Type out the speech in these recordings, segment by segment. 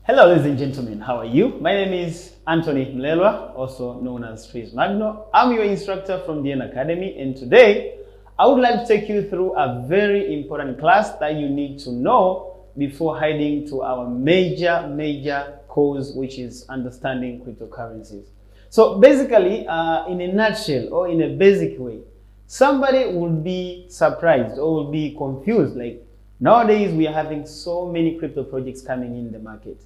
Hello, ladies and gentlemen, how are you? My name is Anthony Mlelwa, also known as Tris Magno. I'm your instructor from the Academy, and today I would like to take you through a very important class that you need to know before heading to our major course, which is understanding cryptocurrencies. So basically, in a nutshell or in a basic way, somebody would be surprised or will be confused. Like nowadays, we are having so many crypto projects coming in the market.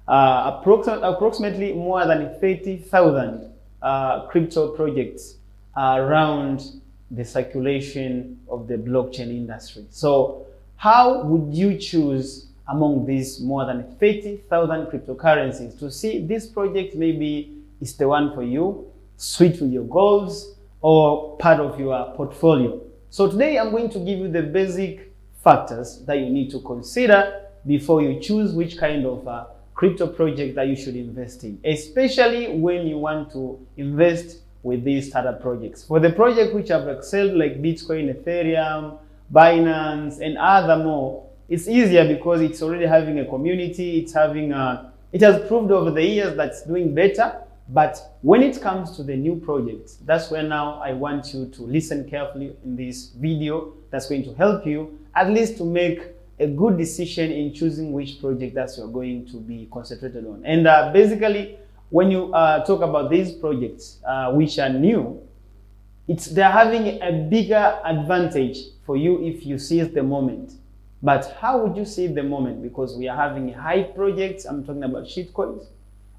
Approximately more than 30,000 crypto projects are around the circulation of the blockchain industry. So how would you choose among these more than 30,000 cryptocurrencies to see this project maybe is the one for you, suit with your goals, or part of your portfolio? So today I'm going to give you the basic factors that you need to consider before you choose which kind of crypto project that you should invest in, especially when you want to invest with these startup projects. For the project which have excelled like Bitcoin, Ethereum, Binance, and other more, it's easier because it's already having a community, it has proved over the years that it's doing better. But when it comes to the new projects, that's where now I want you to listen carefully in this video. That's going to help you at least to make a good decision in choosing which project that you're going to be concentrated on. And basically, when you talk about these projects which are new, they're having a bigger advantage for you if you seize the moment. But how would you seize the moment? Because we are having hype projects. I'm talking about shitcoins.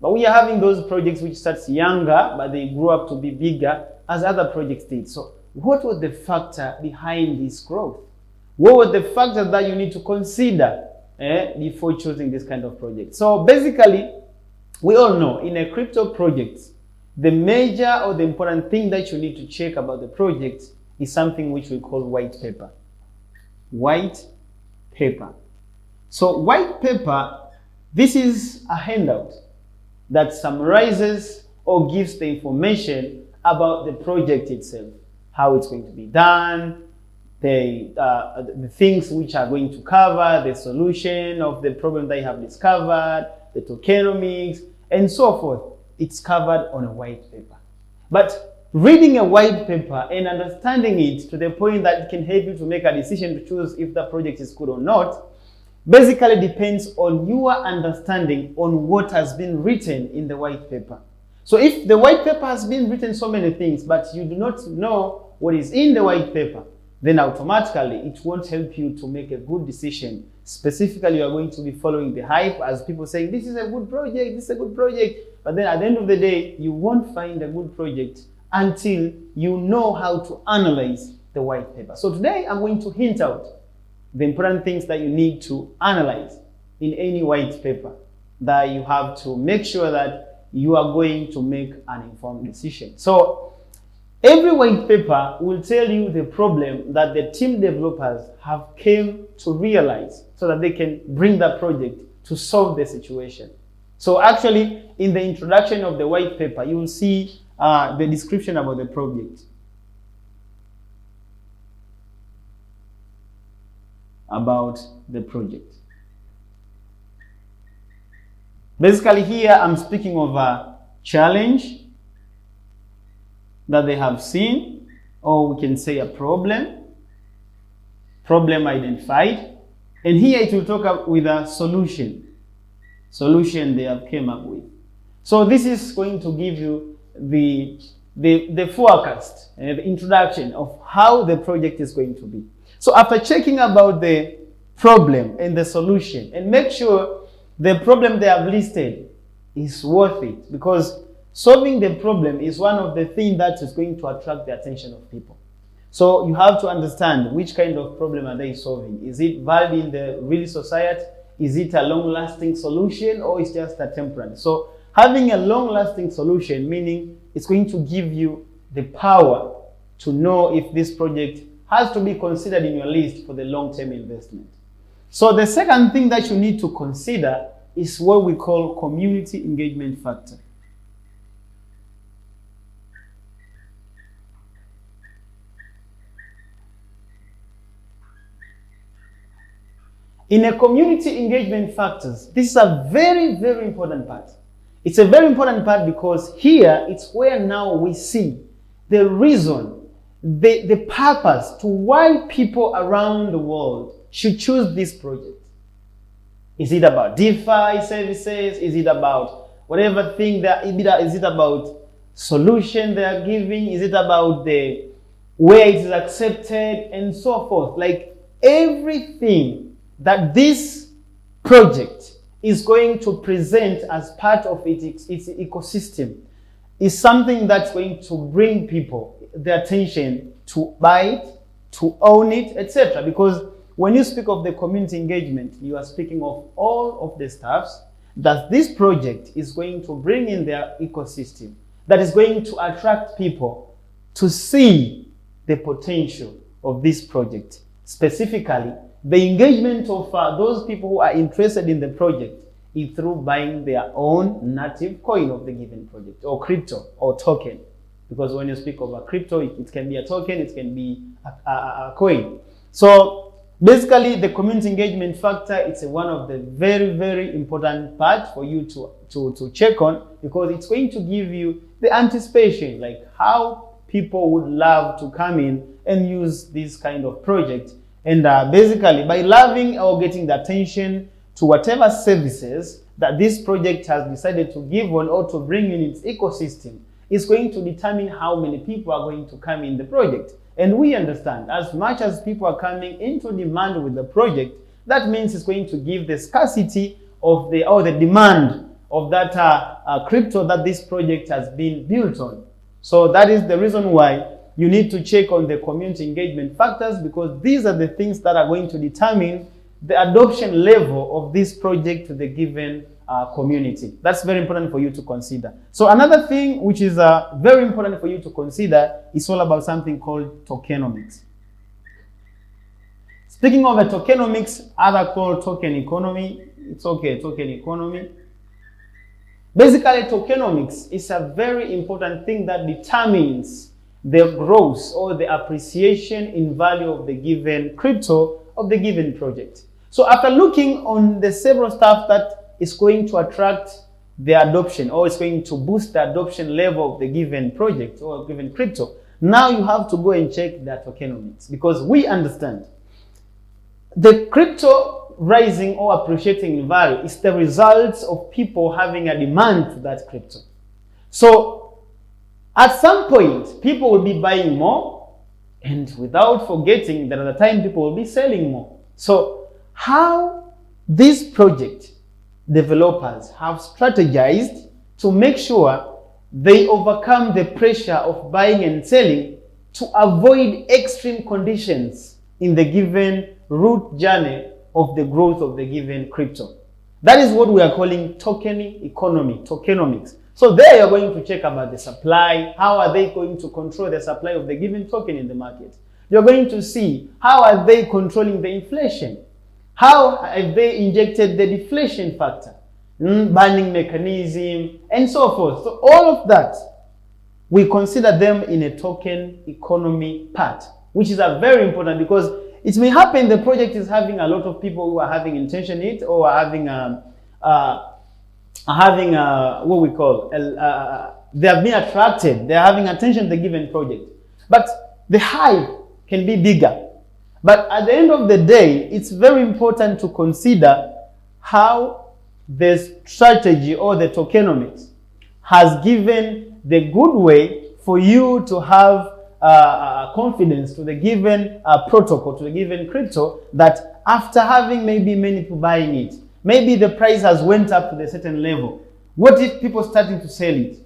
But we are having those projects which starts younger, but they grew up to be bigger as other projects did. So what was the factor behind this growth? What were the factors that you need to consider before choosing this kind of project? So basically, we all know in a crypto project, the major or the important thing that you need to check about the project is something which we call white paper. White paper. So white paper, this is a handout that summarizes or gives the information about the project itself, how it's going to be done, the things which are going to cover, the solution of the problem that you have discovered, the tokenomics, and so forth. It's covered on a white paper. But reading a white paper and understanding it to the point that it can help you to make a decision to choose if the project is good or not, basically depends on your understanding on what has been written in the white paper. So if the white paper has been written so many things, but you do not know what is in the white paper, then automatically it won't help you to make a good decision. Specifically, you are going to be following the hype as people saying, this is a good project, this is a good project. But then at the end of the day, you won't find a good project until you know how to analyze the white paper. So today I'm going to hint out the important things that you need to analyze in any white paper that you have to make sure that you are going to make an informed decision. So every white paper will tell you the problem that the team developers have came to realize so that they can bring that project to solve the situation. So actually, in the introduction of the white paper, you will see the description about the project. About the project. Basically here I'm speaking of a challenge that they have seen, or we can say a problem identified, and here it will talk up with a solution they have came up with. So this is going to give you the forecast and the introduction of how the project is going to be. So after checking about the problem and the solution, and make sure the problem they have listed is worth it, because solving the problem is one of the things that is going to attract the attention of people. So you have to understand which kind of problem are they solving. Is it valid in the real society? Is it a long-lasting solution, or is it just a temporary? So having a long-lasting solution, meaning it's going to give you the power to know if this project has to be considered in your list for the long-term investment. So the second thing that you need to consider is what we call community engagement factor. In a community engagement factors, this is a very, very important part. It's a very important part because here it's where now we see the reason, the purpose to why people around the world should choose this project. Is it about DeFi services? Is it about whatever thing that is it about solution they are giving? Is it about the where it is accepted and so forth? Like everything that this project is going to present as part of its ecosystem is something that's going to bring people their attention to buy it, to own it, etc. Because when you speak of the community engagement, you are speaking of all of the stuffs that this project is going to bring in their ecosystem, that is going to attract people to see the potential of this project. Specifically, the engagement of those people who are interested in the project is through buying their own native coin of the given project, or crypto, or token. Because when you speak of a crypto, it can be a token, it can be a coin. So basically, the community engagement factor, it's one of the very, very important parts for you to check on, because it's going to give you the anticipation, like how people would love to come in and use this kind of project. And basically, by loving or getting the attention to whatever services that this project has decided to give on or to bring in its ecosystem, is going to determine how many people are going to come in the project. And we understand, as much as people are coming into demand with the project, that means it's going to give the scarcity of the demand of that crypto that this project has been built on. So that is the reason why you need to check on the community engagement factors, because these are the things that are going to determine the adoption level of this project to the given community. That's very important for you to consider. So another thing which is very important for you to consider is all about something called tokenomics. Speaking of a tokenomics, other called token economy. It's okay, token economy. Basically, tokenomics is a very important thing that determines the growth or the appreciation in value of the given crypto of the given project. So after looking on the several stuff that is going to attract the adoption, or it's going to boost the adoption level of the given project or given crypto, now you have to go and check the tokenomics, because we understand the crypto rising or appreciating in value is the result of people having a demand for that crypto. So at some point, people will be buying more, and without forgetting that at the time people will be selling more. So how this project developers have strategized to make sure they overcome the pressure of buying and selling to avoid extreme conditions in the given route journey of the growth of the given crypto. That is what we are calling token economy, tokenomics. So there you're going to check about the supply. How are they going to control the supply of the given token in the market? You're going to see how are they controlling the inflation. How have they injected the deflation factor, banning mechanism, and so forth. So all of that, we consider them in a token economy part, which is a very important, because it may happen the project is having a lot of people who are having intention in it, or are having what we call, they have been attracted, they are having attention to the given project. But the hype can be bigger. But at the end of the day, it's very important to consider how the strategy or the tokenomics has given the good way for you to have confidence to the given protocol, to the given crypto, that after having maybe many people buying it, maybe the price has went up to a certain level. What if people starting to sell it?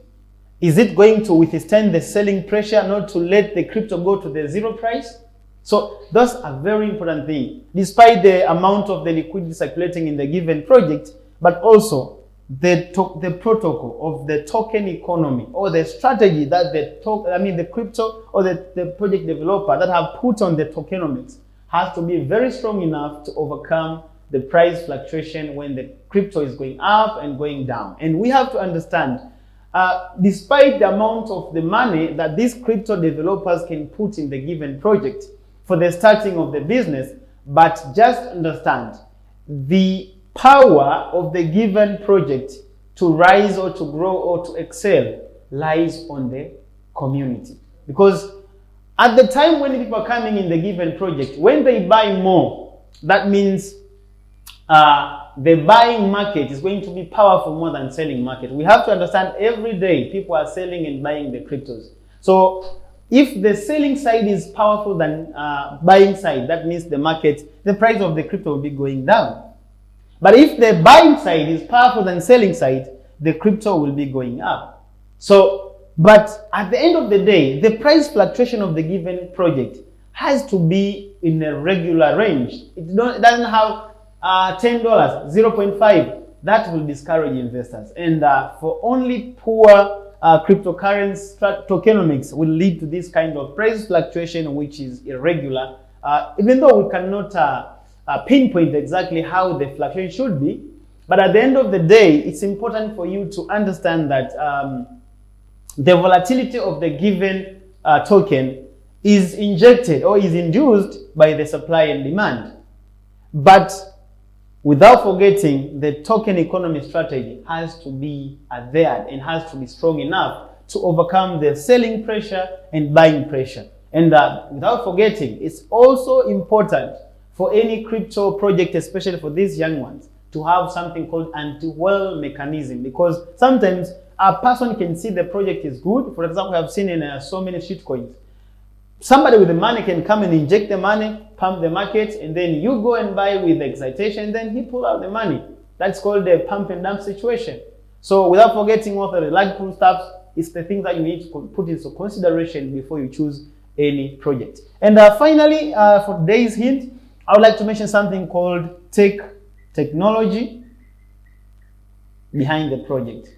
Is it going to withstand the selling pressure not to let the crypto go to the zero price? So that's a very important thing, despite the amount of the liquidity circulating in the given project, but also the protocol of the token economy, or the strategy that the crypto or the project developer that have put on the tokenomics has to be very strong enough to overcome the price fluctuation when the crypto is going up and going down. And we have to understand, despite the amount of the money that these crypto developers can put in the given project for the starting of the business, but just understand, the power of the given project to rise or to grow or to excel lies on the community. Because at the time when people are coming in the given project, when they buy more, that means the buying market is going to be powerful more than selling market. We have to understand every day people are selling and buying the cryptos. So if the selling side is powerful than buying side, that means the market, the price of the crypto will be going down. But if the buying side is powerful than selling side, the crypto will be going up. So, but at the end of the day, the price fluctuation of the given project has to be in a regular range. It doesn't have $10, 0.5. That will discourage investors. And for only poor cryptocurrency tokenomics will lead to this kind of price fluctuation, which is irregular, even though we cannot pinpoint exactly how the fluctuation should be. But at the end of the day, it's important for you to understand that the volatility of the given token is injected or is induced by the supply and demand. But without forgetting, the token economy strategy has to be there and has to be strong enough to overcome the selling pressure and buying pressure. And without forgetting, it's also important for any crypto project, especially for these young ones, to have something called anti-whale mechanism, because sometimes a person can see the project is good. For example, I've seen in so many shitcoins, somebody with the money can come and inject the money, pump the market, and then you go and buy with excitation, and then he pull out the money. That's called a pump and dump situation. So without forgetting what the logical stuff is, the things that you need to put into consideration before you choose any project. And finally, for today's hint, I would like to mention something called technology behind the project.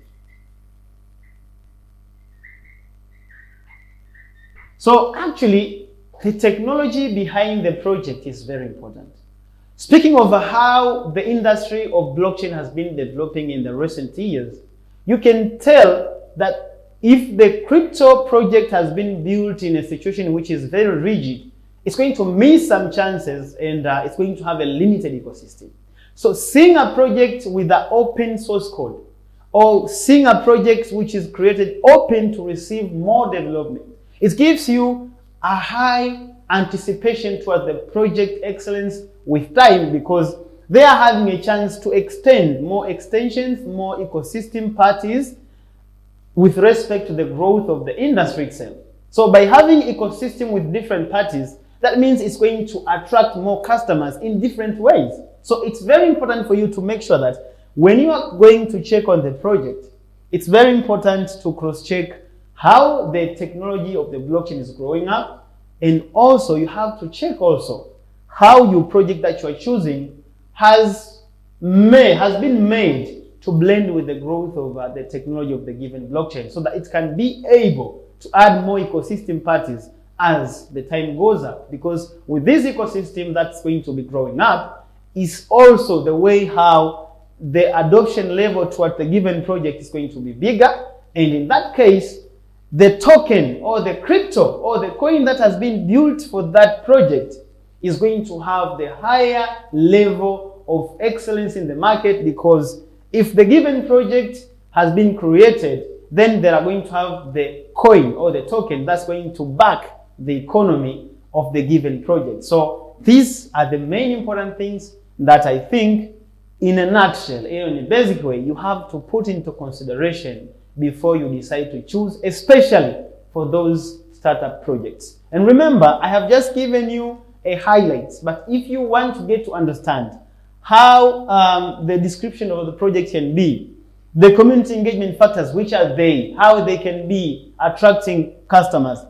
So actually, the technology behind the project is very important. Speaking of how the industry of blockchain has been developing in the recent years, you can tell that if the crypto project has been built in a situation which is very rigid, it's going to miss some chances and it's going to have a limited ecosystem. So seeing a project with an open source code or seeing a project which is created open to receive more development, it gives you a high anticipation towards the project excellence with time, because they are having a chance to extend more extensions, more ecosystem parties with respect to the growth of the industry itself. So by having ecosystem with different parties, that means it's going to attract more customers in different ways. So it's very important for you to make sure that when you are going to check on the project, it's very important to cross-check how the technology of the blockchain is growing up, and also you have to check also how your project that you are choosing has been made to blend with the growth of the technology of the given blockchain, so that it can be able to add more ecosystem parties as the time goes up. Because with this ecosystem that's going to be growing up is also the way how the adoption level toward the given project is going to be bigger, and in that case, the token or the crypto or the coin that has been built for that project is going to have the higher level of excellence in the market, because if the given project has been created, then they are going to have the coin or the token that's going to back the economy of the given project. So these are the main important things that I think, in a nutshell, in a basic way, you have to put into consideration before you decide to choose, especially for those startup projects. And remember, I have just given you a highlights, but if you want to get to understand how the description of the project can be, the community engagement factors, which are they, how they can be attracting customers,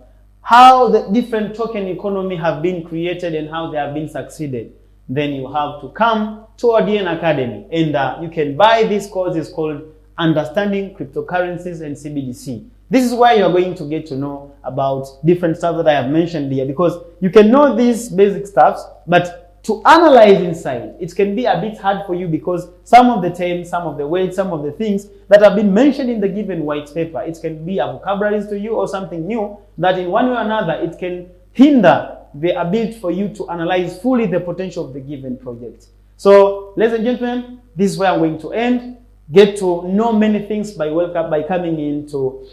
how the different token economy have been created and how they have been succeeded, then you have to come to ODN Academy, and you can buy this course. It's called Understanding Cryptocurrencies and CBDC. This is where you're going to get to know about different stuff that I have mentioned here, because you can know these basic stuffs, but to analyze inside, it can be a bit hard for you, because some of the terms, some of the words, some of the things that have been mentioned in the given white paper, it can be a vocabulary to you or something new that in one way or another, it can hinder the ability for you to analyze fully the potential of the given project. So, ladies and gentlemen, this is where I'm going to end. Get to know many things by coming into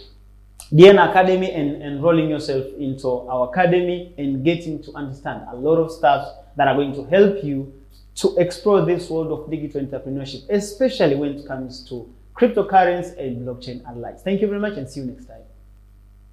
DN Academy and enrolling yourself into our academy and getting to understand a lot of stuff that are going to help you to explore this world of digital entrepreneurship, especially when it comes to cryptocurrency and blockchain analytics. Thank you very much and see you next time.